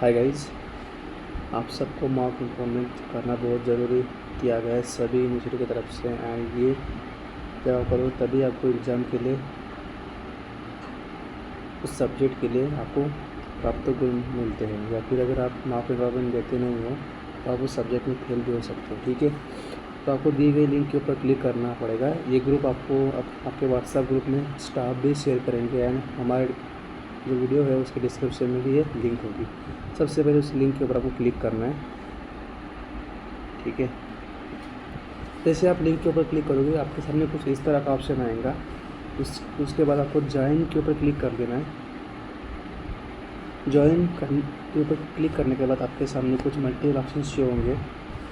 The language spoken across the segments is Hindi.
हाय गाइस, आप सबको मॉक इम्प्रूवमेंट करना बहुत ज़रूरी किया गया है सभी यूनिवर्सिटी की तरफ से। एंड ये जब आप करो तभी आपको एग्ज़ाम के लिए उस सब्जेक्ट के लिए आपको प्राप्त गुण मिलते हैं, या फिर अगर आप मॉक इम्प्रूवमेंट देते नहीं हो तो आप उस सब्जेक्ट में फेल भी हो सकते हो। ठीक है, तो आपको दी गई लिंक के ऊपर क्लिक करना पड़ेगा। ये ग्रुप आपको आपके व्हाट्सएप ग्रुप में स्टाफ भी शेयर करेंगे एंड हमारे जो वीडियो है उसके डिस्क्रिप्शन में भी ये लिंक होगी। सबसे पहले उस लिंक के ऊपर आपको क्लिक करना है। ठीक है, जैसे आप लिंक के ऊपर क्लिक करोगे आपके सामने कुछ इस तरह का ऑप्शन आएगा। उसके बाद आपको ज्वाइन के ऊपर क्लिक कर देना है। ज्वाइन के ऊपर क्लिक करने के बाद आपके सामने कुछ मल्टीपल ऑप्शन शो होंगे,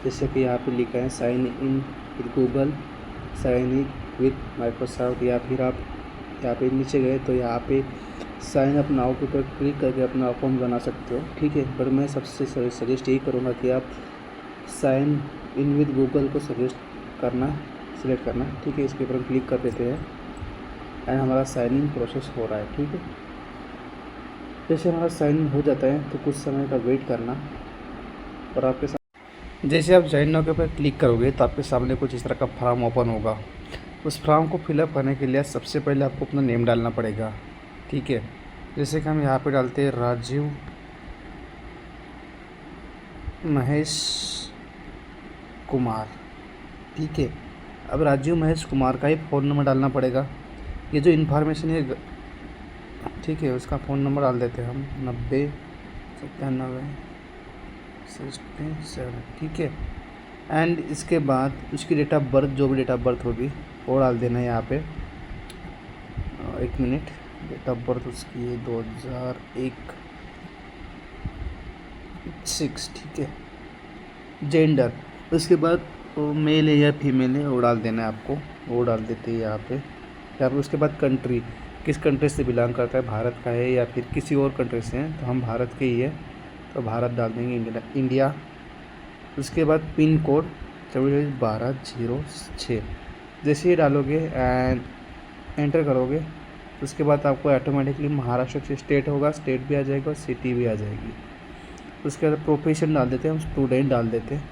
जैसे कि यहाँ पे लिखा है sign in with Google, sign in with Microsoft, या फिर आप यहाँ पे नीचे गए तो यहाँ पे साइन अप नाउ के ऊपर क्लिक करके अपना अकाउंट बना सकते हो। ठीक है, पर मैं सबसे सजेस्ट यही करूँगा कि आप साइन इन विद गूगल को सिलेक्ट करना। ठीक है, इसके ऊपर हम क्लिक कर देते हैं एंड हमारा साइन इन प्रोसेस हो रहा है। ठीक है, जैसे हमारा साइन इन हो जाता है तो कुछ समय का वेट करना और आपके साथ जैसे आप ज्वाइन नाउ के ऊपर क्लिक करोगे तो आपके सामने कुछ इस तरह का फॉर्म ओपन होगा। उस फॉर्म को फिलअप करने के लिए सबसे पहले आपको अपना नेम डालना पड़ेगा। ठीक है, जैसे कि हम यहाँ पे डालते हैं राजीव महेश कुमार। ठीक है, अब राजीव महेश कुमार का ही फ़ोन नंबर डालना पड़ेगा। ये जो इन्फॉर्मेशन है, ठीक है, उसका फ़ोन नंबर डाल देते हैं हम 9097। ठीक है, एंड इसके बाद उसकी डेट ऑफ बर्थ, जो भी डेट ऑफ बर्थ होगी वो डाल देना है यहाँ पे। 1 मिनट, डेट ऑफ बर्थ उसकी है 2001-6। ठीक है, जेंडर, उसके बाद वो मेल है या फीमेल है वो डाल देना है आपको, वो डाल देते हैं यहाँ पे। उसके बाद कंट्री, किस कंट्री से बिलोंग करता है, भारत का है या फिर किसी और कंट्री से हैं, तो हम भारत के ही है तो भारत डाल देंगे, इंडिया। उसके बाद पिन कोड 241206, जैसे ही डालोगे एंड एंटर करोगे तो उसके बाद आपको ऑटोमेटिकली महाराष्ट्र स्टेट होगा, स्टेट भी आ जाएगा और सिटी भी आ जाएगी। उसके बाद प्रोफेशन डाल देते हैं हम, स्टूडेंट डाल देते हैं।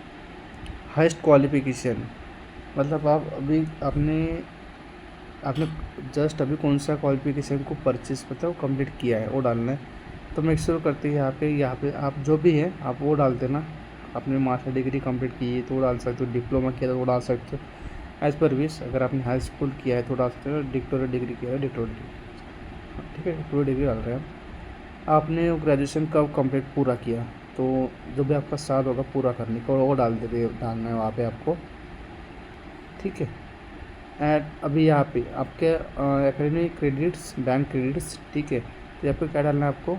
हाईएस्ट क्वालिफिकेशन, मतलब आप अभी आपने जस्ट अभी कौन सा क्वालिफिकेशन को परचेज मतलब कंप्लीट किया है वो डालना है। तो मेक श्योर करते हैं यहाँ पे आप जो भी है आप वो डाल देना। आपने मास्टर डिग्री कंप्लीट की है तो वो डाल सकते हो, डिप्लोमा किया तो वो डाल सकते हो एज़ पर विश। अगर आपने हाई स्कूल किया है तो डाल सकते हो, डिक्टोरेट डिग्री किया है डिक्टोरेट डिग्री। ठीक है, डिक्टोरेट डिग्री डाल रहे हैं। आपने ग्रेजुएशन कब कंप्लीट पूरा किया तो जो भी आपका साल होगा पूरा करने का वो डालना है वहाँ पे आपको। ठीक है, एंड अभी यहाँ पे आपके एकेडमिक क्रेडिट्स, बैंक क्रेडिट्स। ठीक है, तो यहाँ पे क्या डालना है आपको,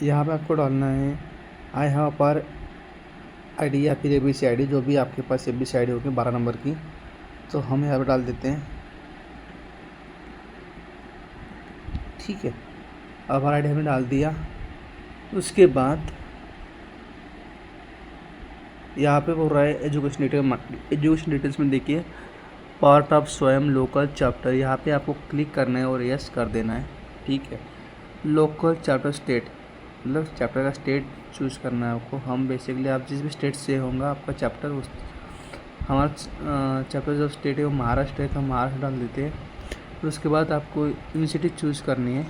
यहाँ पे आपको डालना है आई हैव पर ID या फिर ABC ID, जो भी आपके पास ABC ID होगी 12 नंबर की, तो हम यहाँ पे डाल देते हैं। ठीक है, अब हमारा ID हमने डाल दिया। उसके बाद यहाँ पे बोल रहा है एजुकेशन डिटेल्स में देखिए पार्ट ऑफ स्वयं लोकल चैप्टर, यहाँ पे आपको क्लिक करना है और यस कर देना है। ठीक है, लोकल चैप्टर स्टेट, मतलब चैप्टर का स्टेट चूज़ करना है आपको। हम बेसिकली आप जिस भी स्टेट से होगा आपका चैप्टर, उस हमारा चैप्टर जो स्टेट है वो महाराष्ट्र है तो हम महाराष्ट्र डाल देते हैं। फिर उसके बाद आपको यूनिवर्सिटी चूज़ करनी है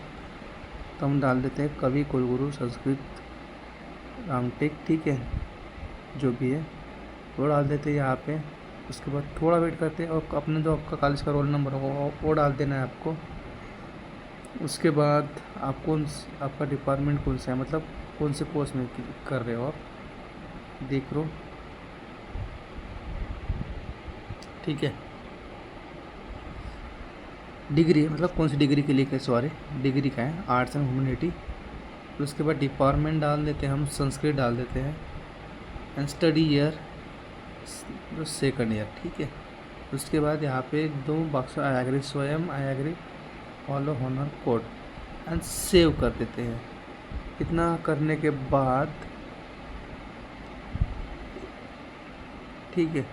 तो हम डाल देते हैं कवि कुलगुरु संस्कृत रामटेक। ठीक है, जो भी है वो डाल देते हैं यहाँ पे। उसके बाद थोड़ा वेट करते हैं और अपने जो आपका कॉलेज का रोल नंबर होगा वो डाल देना है आपको। उसके बाद आपका डिपार्टमेंट कौन सा है, मतलब कौन से कोर्स में कर रहे हो आप, देख लो। ठीक है, डिग्री मतलब कौन सी डिग्री के लिए, सॉरी डिग्री का है, आर्ट्स एंड ह्यूमैनिटी। उसके बाद डिपार्टमेंट डाल देते हैं हम, संस्कृत डाल देते हैं एंड स्टडी ईयर जो सेकंड ईयर। ठीक है, उसके बाद यहाँ पे 2 बॉक्स आई एग्री स्वयं, I agree follow honour code and save कर देते हैं। इतना करने के बाद ठीक है,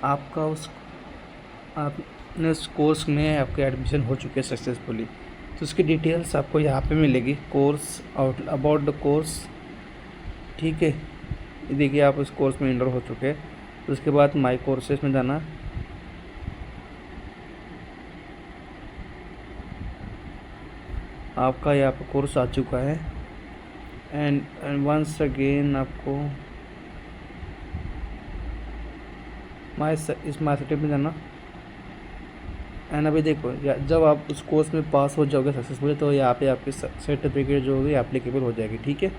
आपने उस कोर्स में आपके एडमिशन हो चुके हैं सक्सेसफुली। तो उसकी डिटेल्स आपको यहाँ पे मिलेगी, course out about the course, ठीक है। ये देखिए आप उस कोर्स में एनरोल हो चुके हैं। तो उसके बाद माई कोर्सेस में जाना, आपका यहाँ पर कोर्स आ चुका है। एंड वंस अगेन आपको माई सर्टिफिकेट में जाना। एंड अभी देखो जब आप उस कोर्स में पास हो जाओगे सक्सेसफुली, तो यहाँ पे आपकी सर्टिफिकेट जो होगी एप्लीकेबल हो जाएगी, ठीक है।